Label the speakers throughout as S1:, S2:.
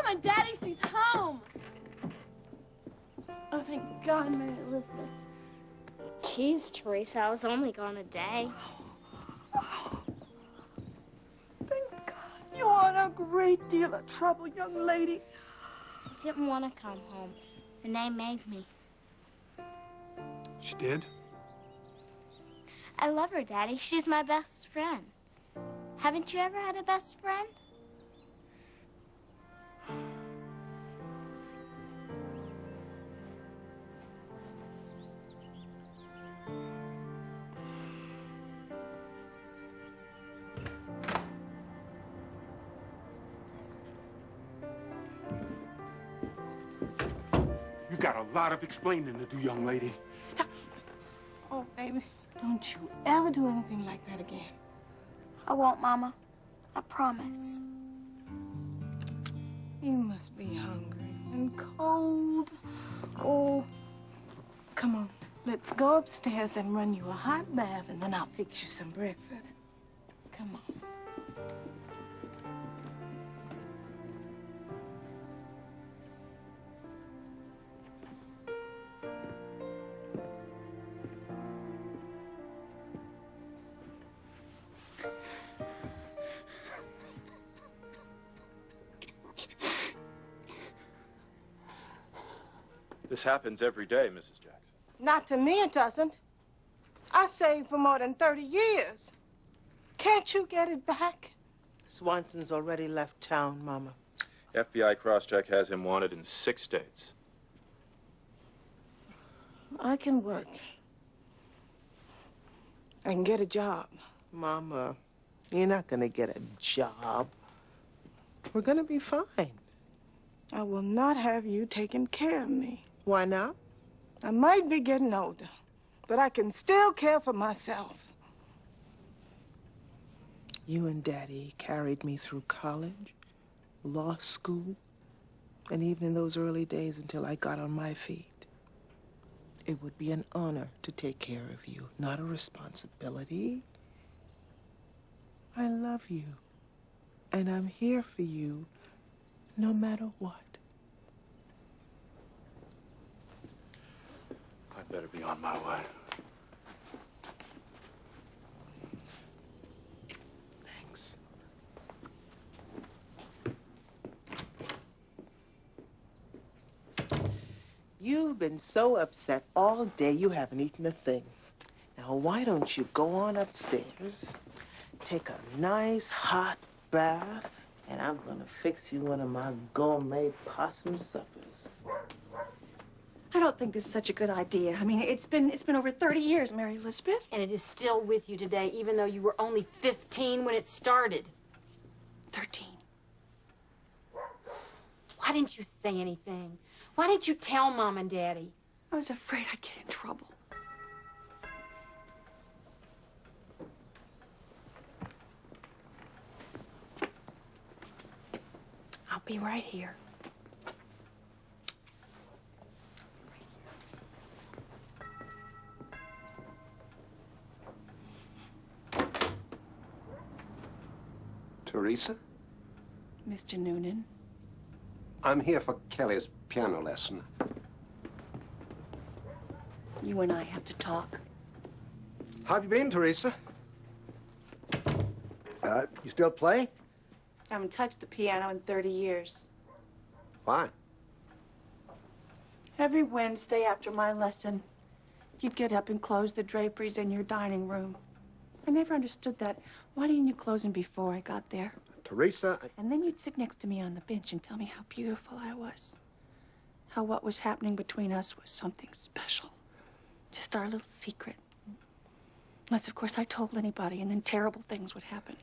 S1: Mama, Daddy, she's home. Oh, thank God, Mary Elizabeth.
S2: Jeez, Teresa, I was only gone a day.
S1: Oh, thank God. You are in a great deal of trouble, young lady.
S2: I didn't want to come home. Rene made me.
S3: She did?
S2: I love her, Daddy. She's my best friend. Haven't you ever had a best friend?
S3: You got a lot of explaining to do, young lady.
S1: Stop. Oh, baby, don't you ever do anything like that again.
S2: I won't, Mama. I promise.
S1: You must be hungry and cold. Oh, come on. Let's go upstairs and run you a hot bath, and then I'll fix you some breakfast. Come on.
S4: This happens every day, Mrs. Jackson.
S1: Not to me, it doesn't. I saved for more than 30 years. Can't you get it back?
S5: Swanson's already left town, Mama.
S4: FBI crosscheck has him wanted in 6 states.
S1: I can work. I can get a job.
S5: Mama, you're not gonna get a job. We're gonna be fine.
S1: I will not have you taking care of me.
S5: Why not?
S1: I might be getting older, but I can still care for myself.
S5: You and Daddy carried me through college, law school, and even in those early days until I got on my feet. It would be an honor to take care of you, not a responsibility. I love you, and I'm here for you no matter what.
S4: I better be on my way.
S5: Thanks. You've been so upset all day you haven't eaten a thing. Now, why don't you go on upstairs, take a nice hot bath, and I'm gonna fix you one of my gourmet possum suppers.
S6: I don't think this is such a good idea. I mean, it's been over 30 years, Mary Elizabeth.
S7: And it is still with you today, even though you were only 15 when it started.
S6: 13.
S7: Why didn't you say anything? Why didn't you tell Mom and Daddy?
S6: I was afraid I'd get in trouble.
S7: I'll be right here.
S8: Teresa?
S6: Mr. Noonan.
S8: I'm here for Kelly's piano lesson.
S6: You and I have to talk.
S8: How have you been, Teresa? You still play?
S6: I haven't touched the piano in 30 years.
S8: Why?
S6: Every Wednesday after my lesson, you'd get up and close the draperies in your dining room. I never understood that. Why didn't you close them before I got there?
S8: Teresa,
S6: And then you'd sit next to me on the bench and tell me how beautiful I was. How what was happening between us was something special. Just our little secret. Unless, of course, I told anybody, and then terrible things would happen.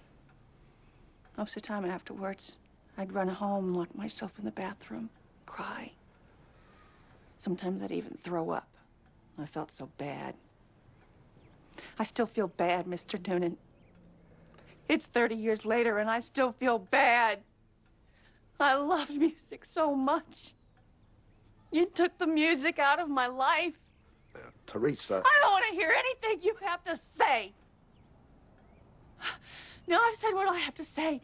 S6: Most of the time afterwards, I'd run home and lock myself in the bathroom, cry. Sometimes I'd even throw up. I felt so bad. I still feel bad, Mr. Noonan. It's 30 years later, and I still feel bad. I loved music so much. You took the music out of my life.
S8: Teresa.
S6: I don't want to hear anything you have to say. Now I've said what I have to say,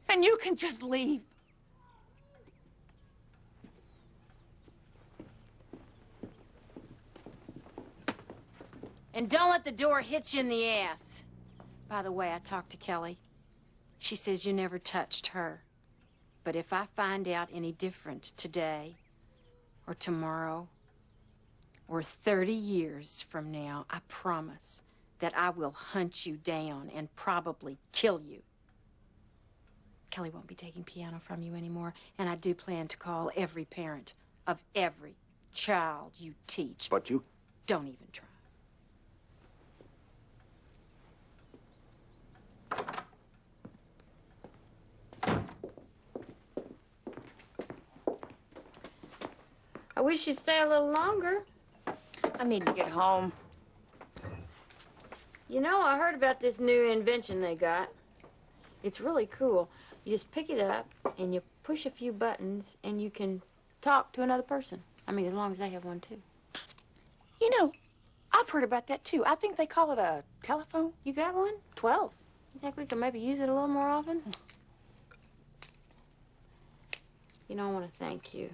S6: and you can just leave.
S7: And don't let the door hit you in the ass. By the way, I talked to Kelly. She says you never touched her. But if I find out any different today, or tomorrow, or 30 years from now, I promise that I will hunt you down and probably kill you. Kelly won't be taking piano from you anymore, and I do plan to call every parent of every child you teach.
S8: But you...
S7: Don't even try.
S9: I wish you'd stay a little longer.
S6: I need to get home.
S9: You know, I heard about this new invention they got. It's really cool. You just pick it up and you push a few buttons and you can talk to another person. I mean, as long as they have one too.
S6: You know, I've heard about that too. I think they call it a telephone.
S9: You got one?
S6: 12.
S9: You think we could maybe use it a little more often? You know, I want to thank you.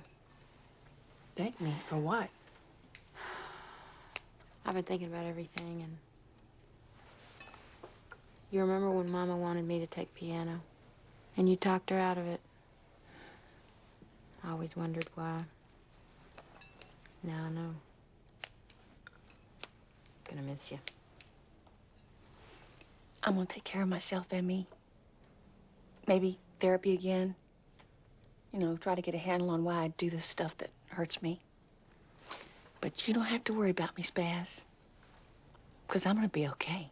S6: Thank me for what?
S9: I've been thinking about everything, and you remember when Mama wanted me to take piano, and you talked her out of it? I always wondered why. Now I know. Gonna miss you.
S6: I'm gonna take care of myself, Emmy. Maybe therapy again. You know, try to get a handle on why I do this stuff that hurts me. But you don't have to worry about me, Spaz. Because I'm gonna be okay.